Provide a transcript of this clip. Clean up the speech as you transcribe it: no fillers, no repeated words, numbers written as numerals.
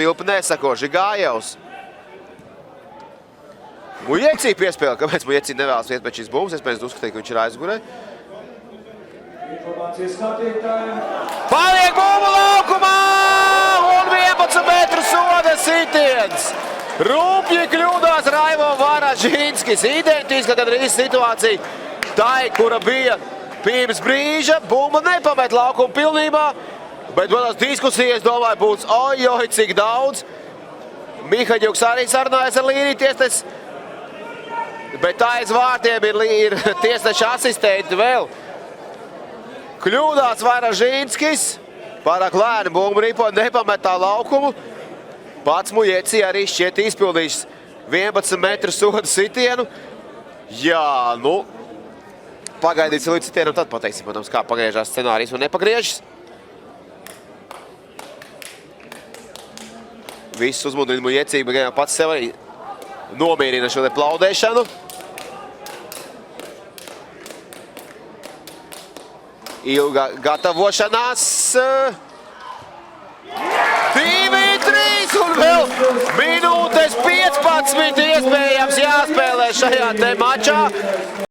Vilpa nesako, Žigājevs. Mujecī piespēle. Kāpēc Mujecī nevēlas iet pēc šīs bumbas? Es pēc uzskatīju, ka viņš ir aizgurē. Paliek bumba laukumā! Un 11 metru soda sitiens. Rūpji kļūdās Raivo Varažinskis. Identiska gandrīz situācija tai, kura bija pirms brīža. Bumba nepamet laukumu pilnībā. Bet manās diskusijas, domāju, būs ojoj, cik daudz. Mihaģuks arī sarunājas ar līniju tiesnes. Bet aiz vārtiem ir tiesneša asistenti vēl. Kļūdās Varažinskis. Pārāk lēni bumbu ripo nepametā laukumu. Pats Mujecī arī šķiet izpildījis 11 metru soda sitienu. Jā, nu, pagaidīsim līdz sitienam, tad pateiksim, protams, kā pagriežās scenārijs un nepagriežas. Viss uzmudrina Mujecī, bet gan pats sev arī nomierina šo te plaudēšanu. Ilga gatavošanās. 2-3 un vēl minūtes 15 iespējams jāspēlē šajā te mačā.